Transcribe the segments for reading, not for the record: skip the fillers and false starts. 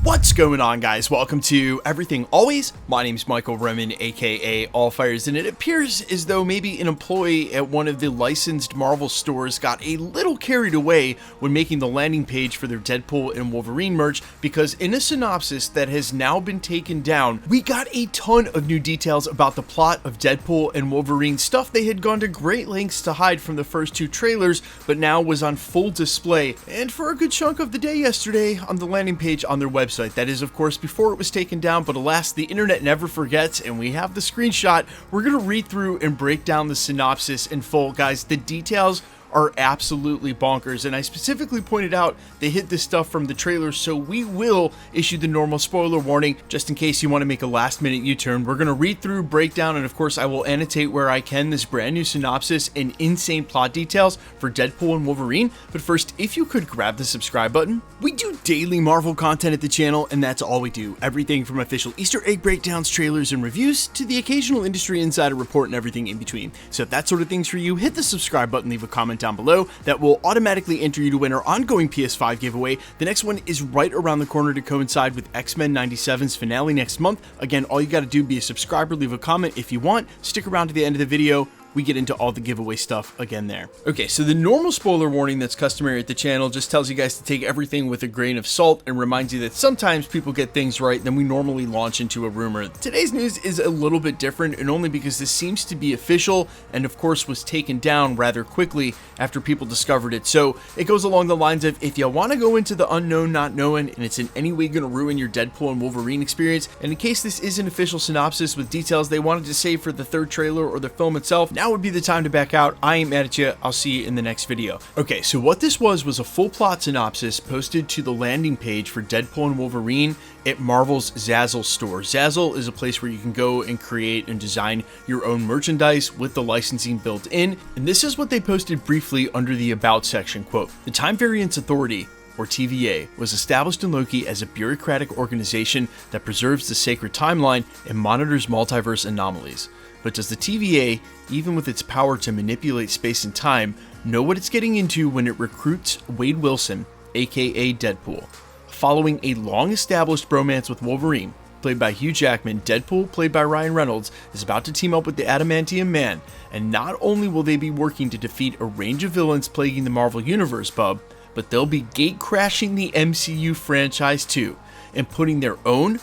What's going on, guys? Welcome to Everything Always. My name's Michael Roman, aka Allfires, and it appears as though maybe an employee at one of the licensed Marvel stores got a little carried away when making the landing page for their Deadpool and Wolverine merch, because in a synopsis that has now been taken down, we got a ton of new details about the plot of Deadpool and Wolverine, stuff they had gone to great lengths to hide from the first two trailers, but now was on full display, and for a good chunk of the day yesterday on the landing page on their website. That is, of course, before it was taken down, but alas, the internet never forgets, and we have the screenshot. We're going to read through and break down the synopsis in full. Guys, the details are absolutely bonkers, and I specifically pointed out they hid this stuff from the trailer, so we will issue the normal spoiler warning just in case you want to make a last-minute U-turn. We're going to read through, break down, and of course I will annotate where I can this brand new synopsis and insane plot details for Deadpool and Wolverine. But first, if you could grab the subscribe button. We do daily Marvel content at the channel, and that's all we do. Everything from official Easter egg breakdowns, trailers, and reviews to the occasional industry insider report and everything in between. So if that sort of thing's for you, hit the subscribe button, leave a comment down below. That will automatically enter you to win our ongoing PS5 giveaway. The next one is right around the corner to coincide with X-Men 97's finale next month. Again, all you got to do, be a subscriber, leave a comment if you want, stick around to the end of the video. We get into all the giveaway stuff again there. Okay, so the normal spoiler warning that's customary at the channel just tells you guys to take everything with a grain of salt and reminds you that sometimes people get things right, then we normally launch into a rumor. Today's news is a little bit different, and only because this seems to be official and of course was taken down rather quickly after people discovered it. So it goes along the lines of, if you want to go into the unknown not knowing and it's in any way going to ruin your Deadpool and Wolverine experience, and in case this is an official synopsis with details they wanted to save for the third trailer or the film itself, now would be the time to back out. I ain't mad at you. I'll see you in the next video. Okay, so what this was a full plot synopsis posted to the landing page for Deadpool and Wolverine at Marvel's Zazzle store. Zazzle is a place where you can go and create and design your own merchandise with the licensing built in, and this is what they posted briefly under the About section. Quote, "The Time Variance Authority, or TVA, was established in Loki as a bureaucratic organization that preserves the sacred timeline and monitors multiverse anomalies. But does the TVA, even with its power to manipulate space and time, know what it's getting into when it recruits Wade Wilson, aka Deadpool? Following a long-established bromance with Wolverine, played by Hugh Jackman, Deadpool, played by Ryan Reynolds, is about to team up with the Adamantium Man, and not only will they be working to defeat a range of villains plaguing the Marvel Universe, bub, but they'll be gate-crashing the MCU franchise too, and putting their own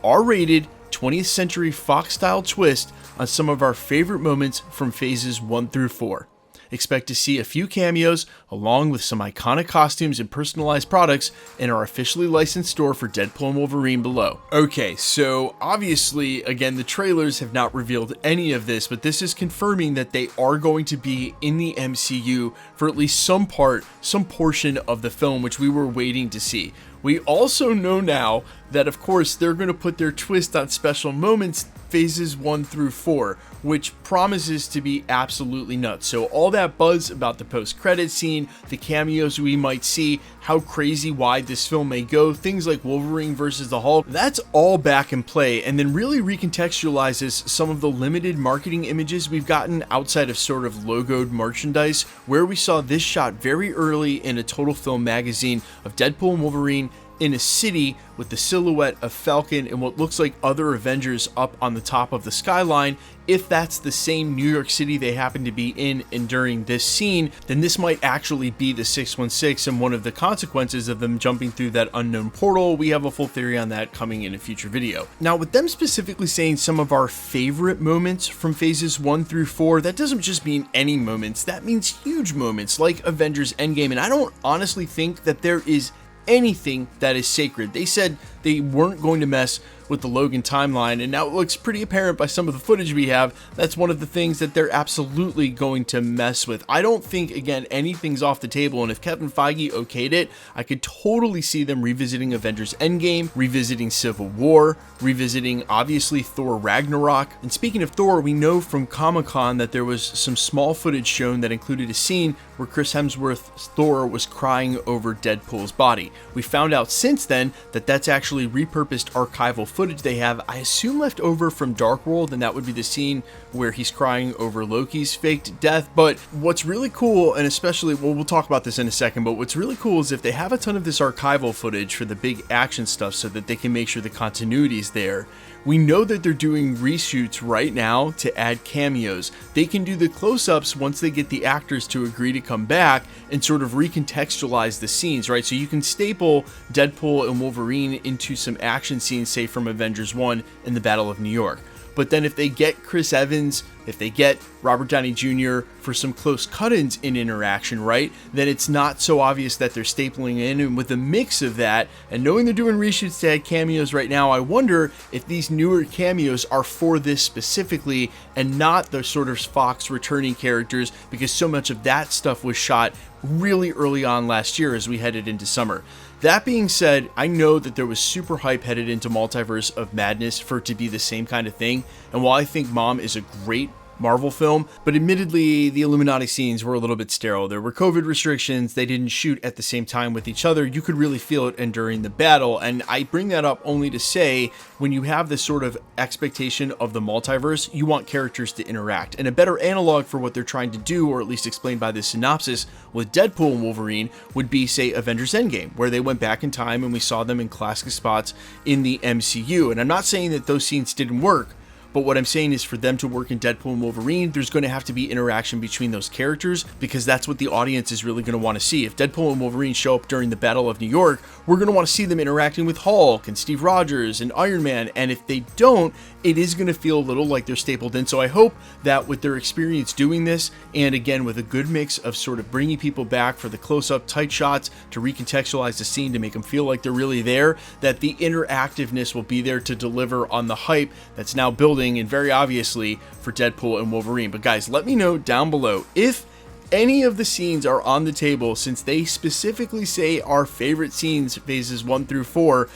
R-rated 20th Century Fox-style twist on some of our favorite moments from phases 1 through 4. Expect to see a few cameos, along with some iconic costumes and personalized products in our officially licensed store for Deadpool and Wolverine below." Okay, so obviously, again, the trailers have not revealed any of this, but this is confirming that they are going to be in the MCU for at least some portion of the film, which we were waiting to see. We also know now that, of course, they're going to put their twist on special moments phases 1 through 4, which promises to be absolutely nuts. So all that buzz about the post-credit scene, the cameos we might see, how crazy wide this film may go, things like Wolverine versus the Hulk, that's all back in play, and then really recontextualizes some of the limited marketing images we've gotten outside of sort of logoed merchandise, where we saw this shot very early in a Total Film magazine of Deadpool and Wolverine in a city with the silhouette of Falcon and what looks like other Avengers up on the top of the skyline. If that's the same New York City they happen to be in and during this scene, then this might actually be the 616 and one of the consequences of them jumping through that unknown portal. We have a full theory on that coming in a future video. Now, with them specifically saying some of our favorite moments from phases 1 through 4, that doesn't just mean any moments, that means huge moments like Avengers Endgame, and I don't honestly think that there is anything that is sacred. They said they weren't going to mess with the Logan timeline, and now it looks pretty apparent by some of the footage we have that's one of the things that they're absolutely going to mess with. I don't think, again, anything's off the table, and if Kevin Feige okayed it, I could totally see them revisiting Avengers Endgame, revisiting Civil War, revisiting obviously Thor Ragnarok. And speaking of Thor, we know from Comic-Con that there was some small footage shown that included a scene where Chris Hemsworth's Thor was crying over Deadpool's body. We found out since then that that's actually essentially repurposed archival footage they have, I assume left over from Dark World, and that would be the scene where he's crying over Loki's faked death. But what's really cool, and especially, well, we'll talk about this in a second, but what's really cool is if they have a ton of this archival footage for the big action stuff so that they can make sure the continuity is there. We know that they're doing reshoots right now to add cameos. They can do the close-ups once they get the actors to agree to come back and sort of recontextualize the scenes, right? So you can staple Deadpool and Wolverine into some action scenes, say from Avengers 1 in the Battle of New York. But then if they get Chris Evans, if they get Robert Downey Jr. for some close cut-ins in interaction, right, then it's not so obvious that they're stapling in. And with a mix of that, and knowing they're doing reshoots to add cameos right now, I wonder if these newer cameos are for this specifically and not the sort of Fox returning characters, because so much of that stuff was shot really early on last year as we headed into summer. That being said, I know that there was super hype headed into Multiverse of Madness for it to be the same kind of thing, and while I think Mom is a great Marvel film, but admittedly the Illuminati scenes were a little bit sterile. There were COVID restrictions, they didn't shoot at the same time with each other, you could really feel it during the battle, and I bring that up only to say, when you have this sort of expectation of the multiverse, you want characters to interact, and a better analog for what they're trying to do, or at least explained by the synopsis with Deadpool and Wolverine, would be, say, Avengers Endgame, where they went back in time and we saw them in classic spots in the MCU, and I'm not saying that those scenes didn't work, but what I'm saying is for them to work in Deadpool and Wolverine, there's going to have to be interaction between those characters, because that's what the audience is really going to want to see. If Deadpool and Wolverine show up during the Battle of New York, we're going to want to see them interacting with Hulk and Steve Rogers and Iron Man, and if they don't, it is going to feel a little like they're stapled in. So I hope that with their experience doing this, and again with a good mix of sort of bringing people back for the close-up tight shots to recontextualize the scene to make them feel like they're really there, that the interactiveness will be there to deliver on the hype that's now building, and very obviously for Deadpool and Wolverine. But guys, let me know down below if any of the scenes are on the table, since they specifically say our favorite scenes, phases 1 through 4.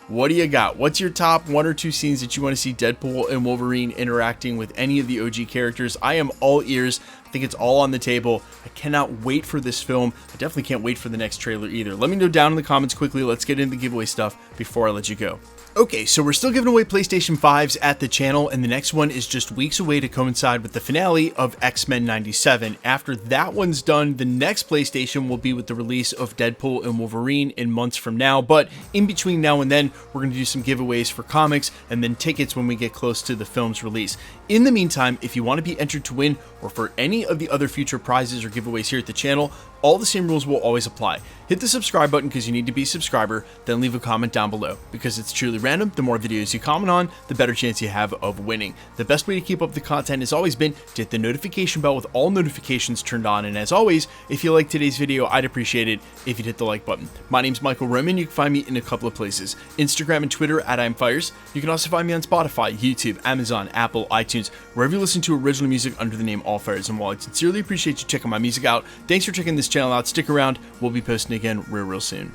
What do you got? What's your top 1 or 2 scenes that you want to see Deadpool and Wolverine interacting with any of the OG characters? I am all ears. I think it's all on the table. I cannot wait for this film. I definitely can't wait for the next trailer either. Let me know down in the comments quickly. Let's get into the giveaway stuff before I let you go. Okay, so we're still giving away PlayStation 5s at the channel, and the next one is just weeks away to coincide with the finale of X-Men 97. After that one's done, the next PlayStation will be with the release of Deadpool and Wolverine in months from now, but in between now and then, we're going to do some giveaways for comics, and then tickets when we get close to the film's release. In the meantime, if you want to be entered to win, or for any of the other future prizes or giveaways here at the channel, all the same rules will always apply. Hit the subscribe button because you need to be a subscriber, then leave a comment down below. Because it's truly random, the more videos you comment on, the better chance you have of winning. The best way to keep up the content has always been to hit the notification bell with all notifications turned on, and as always, if you like today's video, I'd appreciate it if you'd hit the like button. My name's Michael Roman, you can find me in a couple of places. Instagram and Twitter at I'mFires. You can also find me on Spotify, YouTube, Amazon, Apple, iTunes, wherever you listen to original music under the name All Fires. And while I sincerely appreciate you checking my music out, thanks for checking this channel out. Stick around, we'll be posting again real soon.